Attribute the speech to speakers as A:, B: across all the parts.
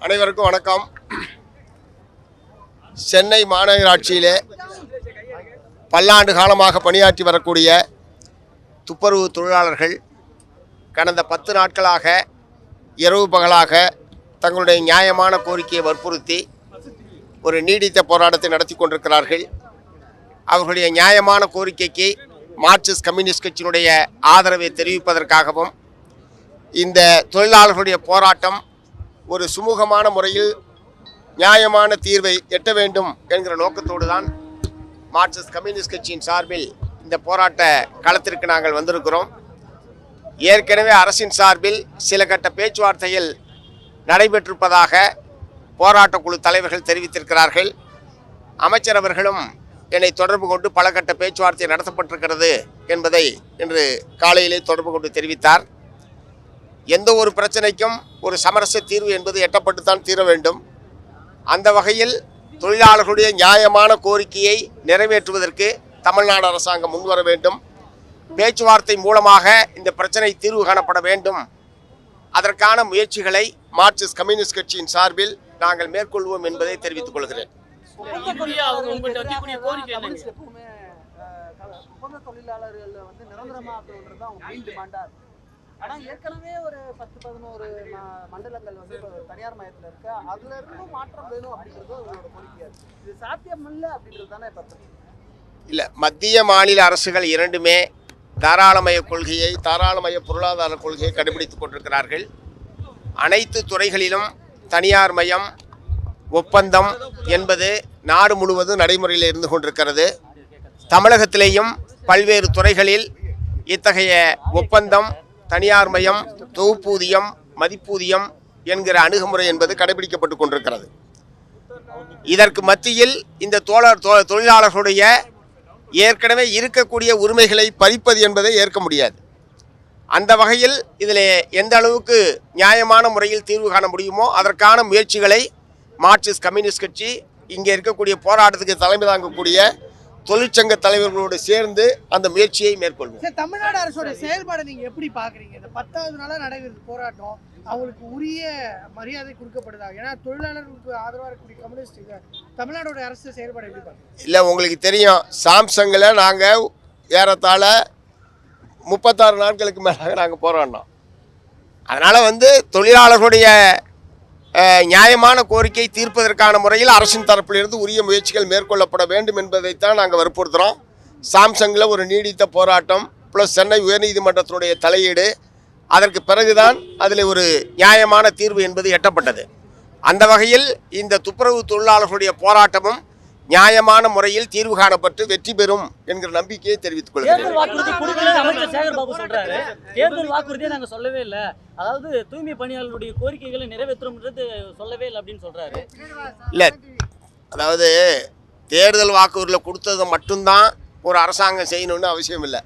A: அனைவருக்கும் வணக்கம். சென்னை மாநகராட்சியிலே பல்லாண்டு காலமாக பணியாற்றி வரக்கூடிய துப்புரவு தொழிலாளர்கள் கடந்த 10 நாட்களாக இரவு பகலாக தங்களுடைய நியாயமான கோரிக்கையை வற்புறுத்தி ஒரு நீடித்த போராட்டத்தை நடத்தி கொண்டிருக்கிறார்கள். அவர்களுடைய நியாயமான கோரிக்கைக்கு மார்க்சிஸ்ட் கம்யூனிஸ்ட் கட்சியினுடைய ஆதரவை தெரிவிப்பதற்காகவும் இந்த தொழிலாளர்களுடைய போராட்டம் ஒரு சுமூகமான முறையில் நியாயமான தீர்வை எட்ட வேண்டும் என்கிற நோக்கத்தோடு தான் மார்க்சிஸ்ட் கம்யூனிஸ்ட் கட்சியின் சார்பில் இந்த போராட்ட களத்திற்கு நாங்கள் வந்திருக்கிறோம். ஏற்கனவே அரசின் சார்பில் சில கட்ட பேச்சுவார்த்தைகள் நடைபெற்றிருப்பதாக போராட்ட குழு தலைவர்கள் தெரிவித்திருக்கிறார்கள். அமைச்சர் அவர்களும் என்னை தொடர்பு கொண்டு பல கட்ட பேச்சுவார்த்தை நடத்தப்பட்டிருக்கிறது என்பதை இன்று காலையிலே தொடர்பு கொண்டு தெரிவித்தார். எந்த ஒரு பிரச்சனைக்கும் ஒரு சமரச தீர்வு என்பது எட்டப்பட்டுத்தான் தீர வேண்டும். அந்த வகையில் தொழிலாளர்களுடைய நியாயமான கோரிக்கையை நிறைவேற்றுவதற்கு தமிழ்நாடு அரசாங்கம் முன்வர வேண்டும். பேச்சுவார்த்தை மூலமாக இந்த பிரச்சனை தீர்வு காணப்பட வேண்டும். அதற்கான முயற்சிகளை மார்க்சிஸ்ட் கம்யூனிஸ்ட் கட்சியின் சார்பில் நாங்கள் மேற்கொள்வோம் என்பதை தெரிவித்துக் கொள்கிறேன்.
B: ஆனால் ஏற்கனவே ஒரு 10-11 மண்டலங்கள் வந்து தனியார் மயத்தில் இருக்கு. அதுல இருந்து மாற்றம் வேணும் அப்படின்றது உங்களோட கோரிக்கையா இருக்கு. இது சாத்தியம் இல்லை அப்படின்றது தானே இப்போ
A: இல்லை. மத்திய மாநில அரசுகள் இரண்டுமே தாராளமய கொள்கையை, தாராளமய பொருளாதார கொள்கையை கடைபிடித்துக் கொண்டிருக்கிறார்கள். அனைத்து துறைகளிலும் தனியார் மயம் ஒப்பந்தம் என்பது நாடு முழுவதும் நடைமுறையில் இருந்து கொண்டிருக்கிறது. தமிழகத்திலேயும் பல்வேறு துறைகளில் இத்தகைய ஒப்பந்தம், தனியார் மயம், தொகுப்பூதியம், மதிப்பூதியம் என்கிற அணுகுமுறை என்பது கடைபிடிக்கப்பட்டு கொண்டிருக்கிறது. இதற்கு மத்தியில் இந்த தொழிலாளர்களுடைய ஏற்கனவே இருக்கக்கூடிய உரிமைகளை பறிப்பது என்பதை ஏற்க முடியாது. அந்த வகையில் இதில் எந்த அளவுக்கு நியாயமான முறையில் தீர்வு காண முடியுமோ அதற்கான முயற்சிகளை மார்க்சிஸ்ட் கம்யூனிஸ்ட் கட்சி இங்கே இருக்கக்கூடிய போராட்டத்துக்கு தலைமை தாங்கக்கூடிய தொழிற்சங்க தலைவர்களோடு சேர்ந்து அந்த முயற்சியை மேற்கொள்வோம்.
B: தமிழ்நாடு அரசோட செயல்பாடு நீங்க எப்படி பாக்குறீங்க? இந்த 10வது நாளா நடைபெறுது போராட்டம், அவங்களுக்கு உரிய மரியாதை கொடுக்கப்படுதா? ஏன்னா தொழிலாளர்களுக்கு ஆதரவாக இருக்கக்கூடிய கம்யூனிஸ்ட் தமிழ்நாடோட அரசு செயல்பாடு எப்படி பாக்குறீங்க?
A: இல்லை, உங்களுக்கு தெரியும், சாம்சங்கில் நாங்கள் ஏறத்தாழ 36 நாட்களுக்கு மேலாக நாங்கள் போராடினோம். அதனால் தொழிலாளர்களுடைய நியாயமான கோரிக்கை தீர்ப்பதற்கான முறையில் அரசின் தரப்பிலிருந்து உரிய முயற்சிகள் மேற்கொள்ளப்பட வேண்டும் என்பதைத்தான் நாங்கள் வற்புறுத்துகிறோம். சாம்சங்கில் ஒரு நீடித்த போராட்டம் ப்ளஸ் சென்னை உயர்நீதிமன்றத்தினுடைய தலையீடு, அதற்கு பிறகுதான் அதில் ஒரு நியாயமான தீர்வு என்பது எட்டப்பட்டது. அந்த வகையில் இந்த துப்புரவு தொழிலாளர்களுடைய போராட்டமும் நியாயமான முறையில் தீர்வு காணப்பட்டு வெற்றி பெறும் என்கிற நம்பிக்கையை தெரிவித்துக் கொள்கிறேன்.
C: தேர்தல் வாக்குறுதியை நாங்கள் சொல்லவே இல்லை, அதாவது தூய்மை பணியாளர்களுடைய கோரிக்கைகளை நிறைவேற்றும்ன்றது சொல்லவே இல்லை அப்படின்னு சொல்றாரு.
A: இல்லை, அதாவது தேர்தல் வாக்குறுதியில் கொடுத்ததை மட்டும்தான் ஒரு அரசாங்கம் செய்யணும்னு அவசியம் இல்லை.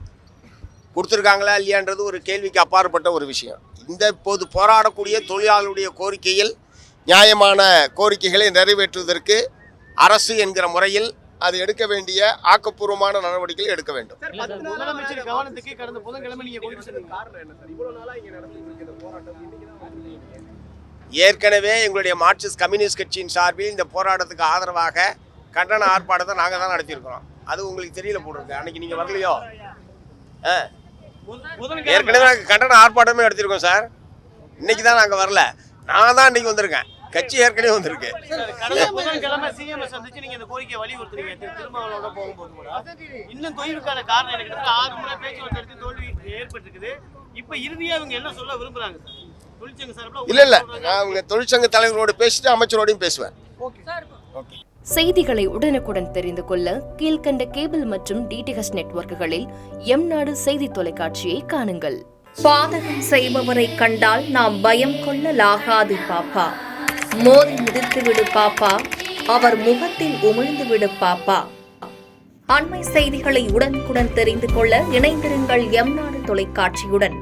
A: கொடுத்துருக்காங்களா இல்லையான்றது ஒரு கேள்விக்கு அப்பாற்பட்ட ஒரு விஷயம். இந்த இப்போது போராடக்கூடிய தொழிலாளர்களுடைய கோரிக்கையில் நியாயமான கோரிக்கைகளை நிறைவேற்றுவதற்கு அரசு என்கிற முறையில் அது எடுக்க வேண்டிய ஆக்கப்பூர்வமான நடவடிக்கைகள் எடுக்க வேண்டும்.
B: முதலமைச்சர் கவனத்துக்கு கடந்த புதன்கிழமை நீங்க
A: ஏற்கனவே எங்களுடைய மார்க்சிஸ்ட் கம்யூனிஸ்ட் கட்சியின் சார்பில் இந்த போராட்டத்துக்கு ஆதரவாக கண்டன ஆர்ப்பாட்டத்தை நாங்கள் தான் நடத்தியிருக்கிறோம். அது உங்களுக்கு தெரியல போட்டிருக்கு. அன்னைக்கு நீங்கள் வரலையோ? ஏற்கனவே நாங்கள் கண்டன ஆர்ப்பாட்டமே நடத்தியிருக்கோம் சார். இன்னைக்கு தான் நாங்கள் வரல, நான் தான் இன்னைக்கு வந்திருக்கேன். கட்சி ஏற்கனவே வந்திருக்கு.
C: இன்னும் தொய்வுக்கான காரணம் எனக்கு 6 முறை பேச்சுவார்த்தை நடத்தி தோல்வி ஏற்பட்டிருக்குது. இப்ப இறுதியா அவங்க என்ன சொல்ல விரும்புறாங்க சார்? தொழிற்சங்க சார்பில்
A: இல்ல நான் அவங்க தொழிற்சங்க தலைவரோடு பேசிட்டு அமைச்சரோடையும் பேசுவேன்.
D: செய்திகளை உடனுக்குடன் தெரிந்து கொள்ள கீழ்கண்ட கேபிள் மற்றும் டிடிஎச் நெட்வொர்க்குகளில் எம்நாடு செய்தி தொலைக்காட்சியை காணுங்கள்.
E: பாதகம் செய்பவரை கண்டால் நாம் பயம் கொள்ளலாகாது பாப்பா. மோதி மிதித்து விடு பாப்பா, அவர் முகத்தில் உமிழ்ந்து விடு பாப்பா. அண்மை செய்திகளை உடனுக்குடன் தெரிந்து கொள்ள இணைந்திருங்கள் எம்நாடு தொலைக்காட்சியுடன்.